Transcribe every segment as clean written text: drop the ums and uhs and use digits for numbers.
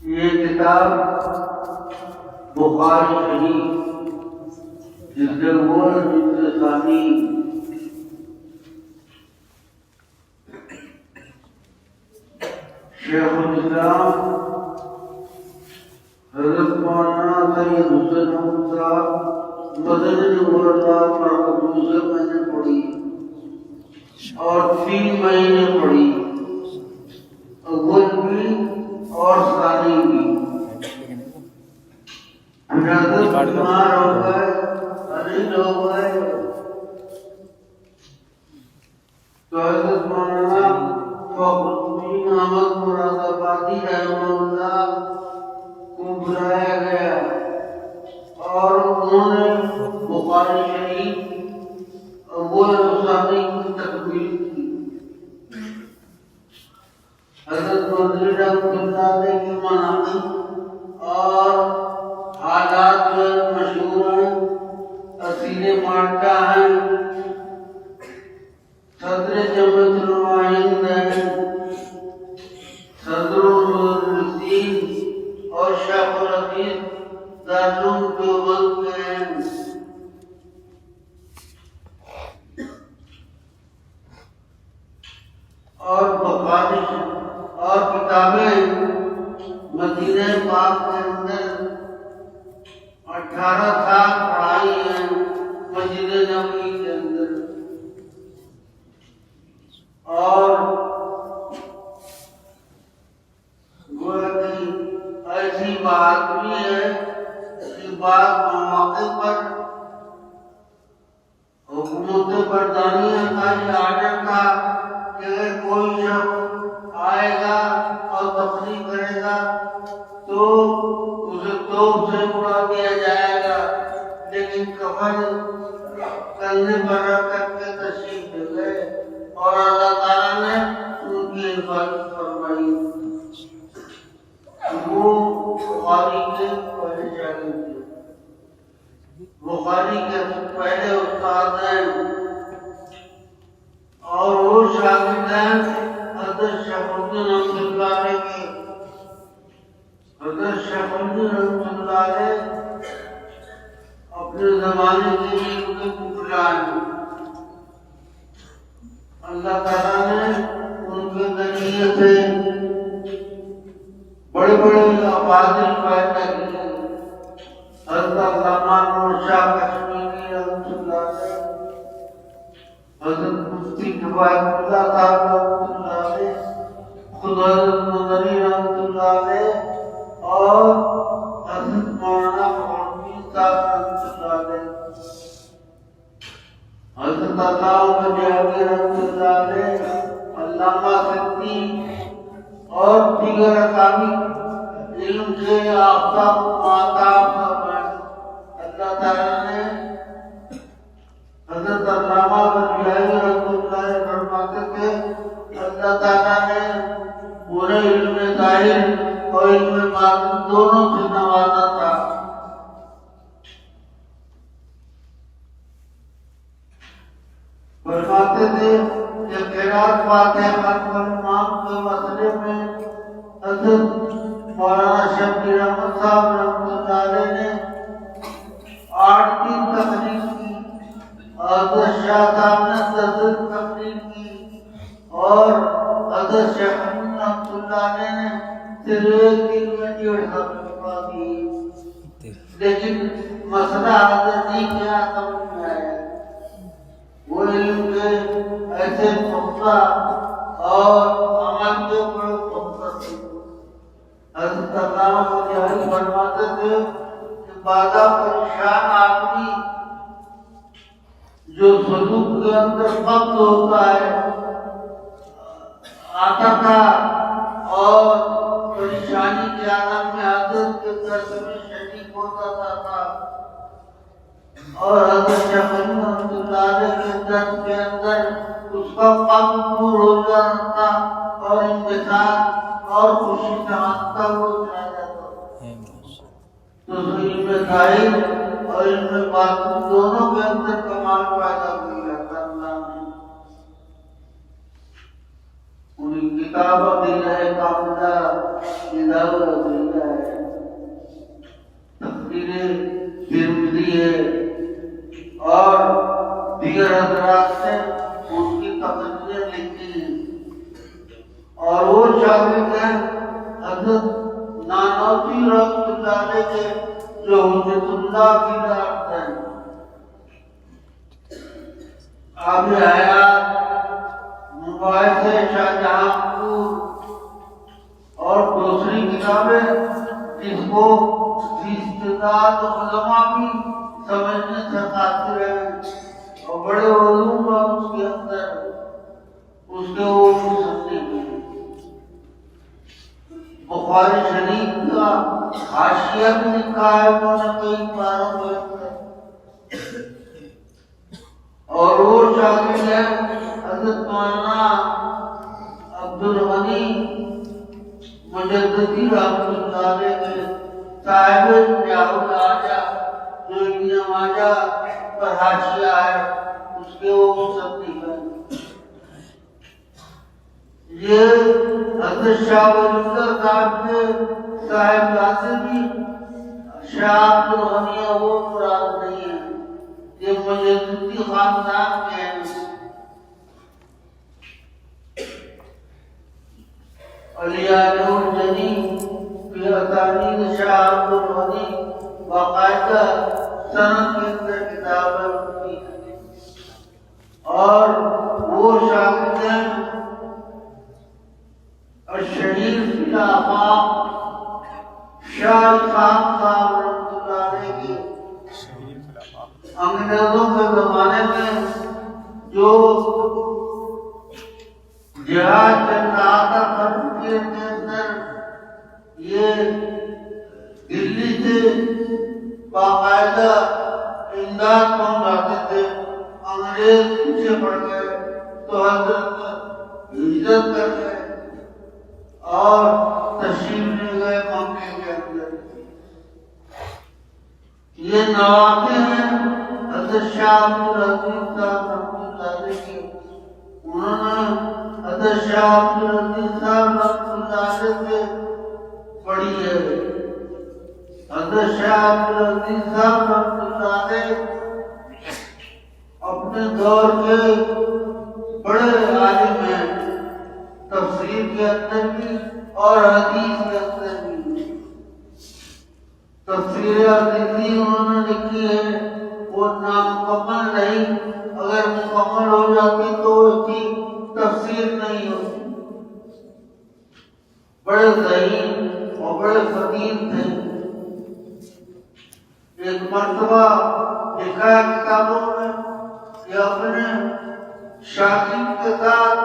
یہ کتاب بخاری شریف جلد اول جلد ثانی شیخ الاسلام حضرت مولانا سید حسین احمد صاحب مدنی اللہ مرکز سے میں نے پڑھی اور 3 مہینے پڑھی، اول بھی اور ثانی بھی۔ حضرت بیمار ہو گئے، علیل ہو گئے، تو حضرت مولانا فخر الدین احمد مراد آبادی رحمہ اللہ کو بلایا گیا اور انہوں نے بخاری شریف اول و ثانی کی تکمیل کی۔ حضرت مدنی رحمۃ اللہ علیہ کی مناقب اور حالات جو مشہور ہیں، اصیل مالٹا ہیں، صدر جمعیت علماء ہند ہیں، صدر المدرسین اور شیخ الحدیث دارالعلوم دیوبند کے ہیں۔ اور بخاری اور کتابیں مدینہ پاک کے اندر 18 سال پڑھائی ہیں، مسجد نبوی کے اندر۔ اور گویا کہ ایسی بات بھی ہے کہ بعض مواقع پر حکومت برطانیہ کا یہ آرڈر تھا کہ اگر کوئی شخص آئے گا اور تقریر کرے گا تو اسے توپ سے اڑا دیا جائے گا، لیکن کفن کندھے پر رکھ کر کے تشریف لے گئے اور اللہ تعالیٰ نے ان کی حفاظت فرمائی۔ وہ بخاری کے پہلے شاگرد تھے، بخاری کے پہلے استاد ہیں، اور وہ شاگرد ہیں حضرت شیخ الدین رحمۃ اللہ علیہ کے۔ حضرت شیخ الدین رحمۃ اللہ علیہ اپنے زمانے کے لیے ان کے پتلا ہیں۔ اللہ تعالیٰ نے ان کے ذریعے سے بڑے بڑے افاضل پیدا کیے۔ حضرت علامہ نور شاہ کشمیری رحمۃ اللہ علیہ، حضرت مفتی کفایت اللہ صاحب رحمۃ اللہ علیہ، خود حضرت مدنی رحمۃ اللہ علیہ، اور حضرت مولانا فخر الدین صاحب رحمۃ اللہ علیہ، حضرت علامہ جہانگیر رحمۃ اللہ علیہ، علامہ سدی اور دیگر اکابر علم کے آفتاب مآتاب سب ہیں۔ اللہ تعالیٰ نے حضرت علامہ جہانگیر رحمۃ اللہ علیہ فرماتے تھے، اللہ تعالیٰ نے انہیں علم ظاہر اور علم باطن دونوں سے نوازا تھا۔ فرماتے تھے کہ قرات فاتحہ خلف الامام کے مسئلے میں حضرت مولانا شبیر احمد صاحب رحمۃ اللہ علیہ نے 8 دن تقریر کی، حضرت شاہ صاحب نے 10 دن تقریر کی، اور حضرت شیخ الدین رحمۃ اللہ علیہ نے صرف 1 دن میں 1.5 صفحہ دی، لیکن مسئلہ حضرت نہیں کیا سمجھ میں آیا۔ وہ علم کے ایسے پختہ اور عمل کے بڑے پختہ تھے۔ حضرت علامہ مجاہد فرماتے تھے کہ بادہ پریشان آدمی جو سلوک کے اندر فقط ہوتا ہے آتا تھا، اور پریشانی کے عالم میں حضرت کے درس میں شریک ہوتا تھا، اور حضرت شیخ رحمۃ اللہ علیہ کے درس کے اندر اس کا فقر دور ہو جاتا تھا اور انبساط اور خوشی سمجھتا وہ چلا جاتا۔ تو علم ظاہر اور علم باطن دونوں کے اندر کمال پیدا کیا اللہ نے۔ انہیں کی کتاب دل کاملہ اداور دل ہے، تفسیر ترمذی ہے اور دیگر حضرات نے ان کی تفسیریں لکھی اور وہ شاگرد ہیں حضرت نانوتوی رحمۃ اللہ علیہ کے جو حجت اللہ کی رات ہیں۔ آب حیات مباحث شاہ جہاں پور اور دوسری کتابیں جس کو استداد علماء بھی سمجھنے سے قاصر ہیں اور بڑے علوم ہیں اس کے اندر، اس کے وہ مصنف ہیں۔ بخاری شریف کا حاشیہ بھی لکھا ہے انہوں نے کئی باروں میں، اور وہ شاگرد ہیں حضرت مولانا عبدالغنی مجددی رحمۃ اللہ علیہ کے صاحب الحاجہ جو ابن ماجہ پر حاشیہ ہے اس کے وہ مصنف ہیں۔ یہ حضرت شاہ ولی اللہ صاحب کے صاحب لازمی شاہ عبدالغنی وہ مراد نہیں ہے، یہ مجددی خاندان کے ہیں۔ علیہ الجنی فی اسانید شاہ عبدالغنی باقاعدہ سند کے اندر کتاب ہے اور وہ شاگرد ہیں الشہیر فی الآفاق شاہ خان صاحب رحمۃ اللہ علیہ کے انگریزوں کے زمانے میں جو جہاد چل رہا تھا فرنٹیئر کے اندر، یہ دلی سے باقاعدہ امداد پہنچاتے تھے، انگریز پیچھے پڑ گئے تو حضرت ہجرت کر گئے اور تشریف لے گئے مکے کے اندر۔ یہ نواقع ہیں حضرت شاہ عبدالعزیز صاحب رحمۃ اللہ علیہ کے، انہوں نے حضرت شاہ عبدالعزیز صاحب رحمۃ اللہ علیہ سے پڑھی ہے۔ حضرت شاہ عبدالعزیز صاحب رحمۃ اللہ علیہ اپنے دور کے بڑے عالم ہیں، تفسیر کے اندر بھی اور حدیث کے اندر بھی۔ تفسیر حدیثی انہوں نے لکھی ہے، وہ نامکمل نہیں، اگر مکمل ہو جاتی تو اس کی تفسیر نہیں ہوتی۔ بڑے ذہین اور بڑے فقیر تھے۔ ایک مرتبہ لکھا ہے کتابوں میں کہ اپنے شاگرد کے ساتھ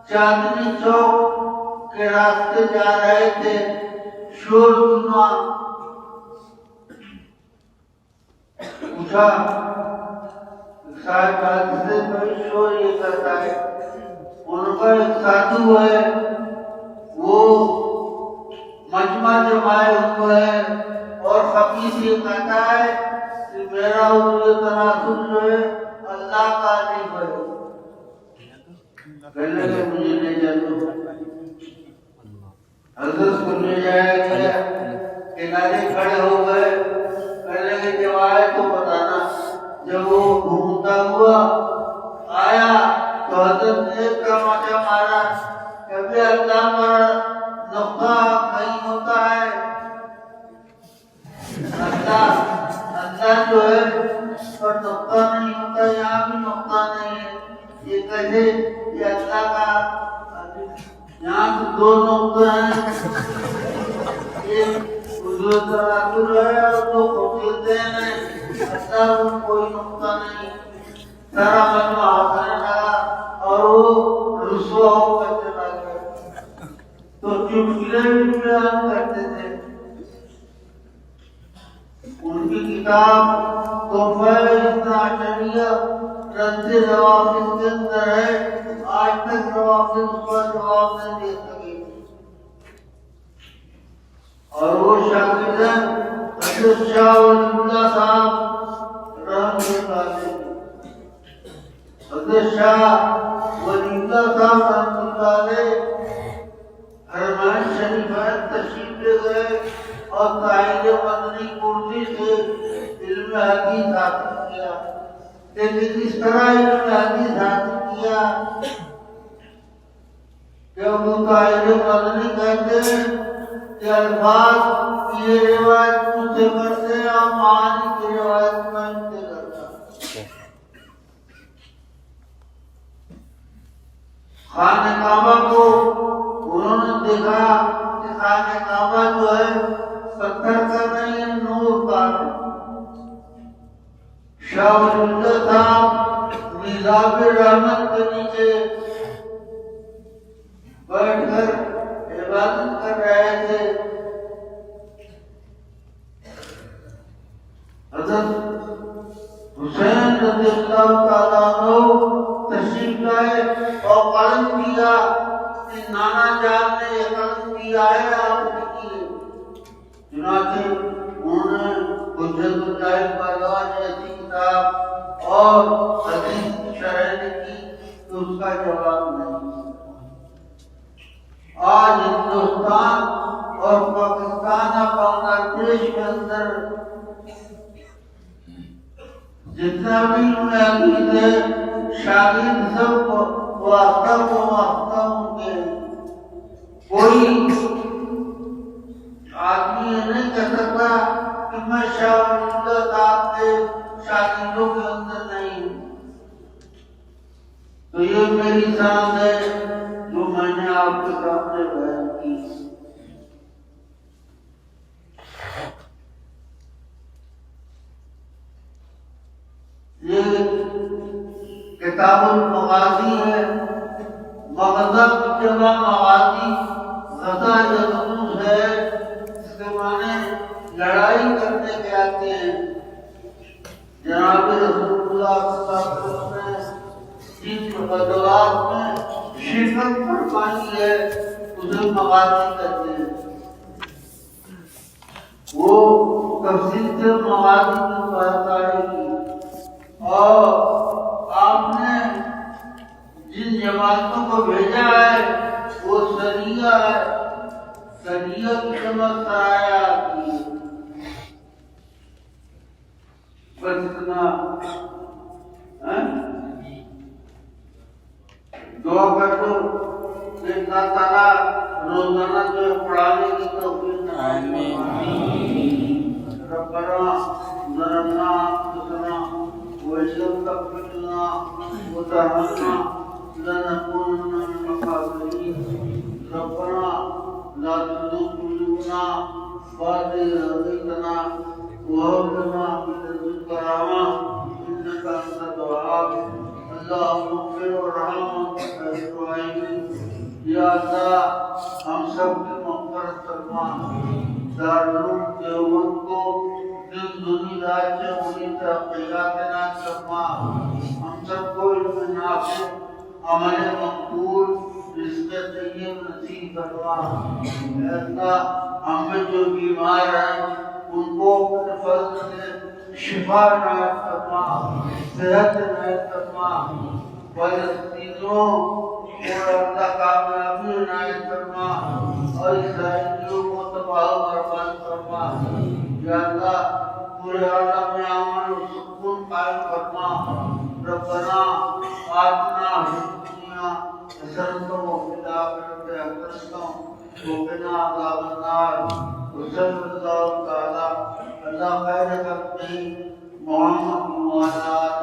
چاندنی چوک کے راستے جا رہے تھے، شور سنا، پوچھا صاحب کہتے سے بڑی شور یہ کرتا ہے؟ ان کا ایک سادھو ہے، وہ مجمع جمائے ہوئے ہے اور خبیث یہ کہتا ہے کہ میرا اور یہ تناسب جو ہے اللہ کا نہیں ہے، کہنے لگے مجھے لے جاؤ۔ حضرت کو لے جایا گیا، کنارے کھڑے ہو گئے، کہنے لگے جب آئے تو بتانا۔ جب وہ گھومتا ہوا آیا تو حضرت نے ایک تماچا مارا، کبھی اللہ پر نقطہ نہیں ہوتا ہے، اللہ جو ہے اس پر نقطہ نہیں ہوتا، یہاں بھی نقطہ نہیں ہے، یہ کہے کہ اللہ کا یہاں تو دو نقطہ ہیں، ایک حضور تراکر ہے اور دو خوبصورتیں ہیں، اللہ میں کوئی نقطہ نہیں۔ سارا مجمع ہنسنے لگا اور وہ رسوا ہو کر چلا گیا۔ تو چٹکلے بھی بیان کرتے تھے۔ ان کی کتاب تحفہ اثنا عشریہ رد روافض کے اندر ہے، آج تک روافض اس کا جواب نہیں دے سکے۔ اور وہ شاگرد ہیں حضرت شاہ ولی اللہ صاحب رحمۃ اللہ علیہ۔ حضرت شاہ ولی اللہ صاحب رحمۃ اللہ علیہ گئے اور طاہر مدنی کرسی سے علم حدیث حاصل کیا. لیکن اس طرح علم حدیث حاصل کیا کہ ابو طاہر مدنی کہتے ہیں کہ الفاظ یہ روایت مجھ سے کرتے ہیں اور معانی کی روایت میں ان سے کرتا. خانہ کعبہ کو انہوں نے دیکھا کہ خانہ کعبہ جو ہے پتھر کا نہیں ہے، نور کا ہے. شاہ ولی اللہ صاحب میزاب رحمت کے نیچے بیٹھ کر عبادت کر رہے تھے. حضرت حسین رضی اللہ تعالیٰ عنہ تشریف لائے اور قلم کیا کہ نانا جان نے یہ قلم کیا ہے آپ لکھیے. چنانچہ انہوں نے حجت اللہ بردوان جیسی کتاب اور حدیث شرح لکھی تو اس کا جواب نہیں. آج ہندوستان اور پاکستان اور بنگلہ دیش کے اندر جتنا بھی حدیث ہے شاگرد سب واسطہ ان کے. کوئی آدمی یہ نہیں کہہ سکتا کہ میں شاہ ولی اللہ صاحب کے شاگردوں کے اندر نہیں ہوں. تو یہ میری سند ہے جو میں نے آپ کے سامنے بیان کی. یہ کتاب المغازی ہے. مغزہ کی جمع مغازی، غزہ یغزو ہے، اس کے معنی لڑائی کرنے کے آتے ہیں. جناب رسول اللہ صلی اللہ علیہ وسلم نے جن غزوات میں شرکت فرمائی ہے اسے مغازی کہتے ہیں. وہ تفصیل سے مغازی کی بات آئے گی. اور آپ نے جن جماعتوں کو بھیجا ہے وہ سریہ ہے. سریہ کی جمع سرایا آتی ہے. بس اتنا دعا کر دو کہ اللہ تعالیٰ روزانہ جو پڑھانے کی توفیق نصیب فرمائے. ربنا ظلمنا انفسنا وإن لم تغفر لنا وترحمنا لنكونن من الخاسرين. ربنا لا تزغ قلوبنا بعد إذ هديتنا وهب لنا من لدنك رحمة إنك أنت الوهاب. اللهم اغفر وارحم وانت الراحمين. یا اللہ ہم سب کی مغفرت فرما. دارالعلوم دیوبند کو دن دنیا سے انہیں ترقیات عنایت فرما. ہم سب کو علم نافع، عمل مقبول، رزق طیب نصیب فرما. اے اللہ ہم میں جو بیمار ہیں ان کو اپنے فضل سے شفا عنایت فرما، صحت عنایت فرما. فلسطینیوں اور اللہ کامیابی عنایت فرما اور اسرائیلیوں کو تباہ و برباد فرما. یا اللہ پورے عالم میں امن و سکون قائم فرما. ربنا آتنا فی الدنیا حسنۃ وفی الآخرۃ حسنۃ وقنا عذاب النار. وصلی اللہ تعالی علی خیر خلقہ محمد وعلی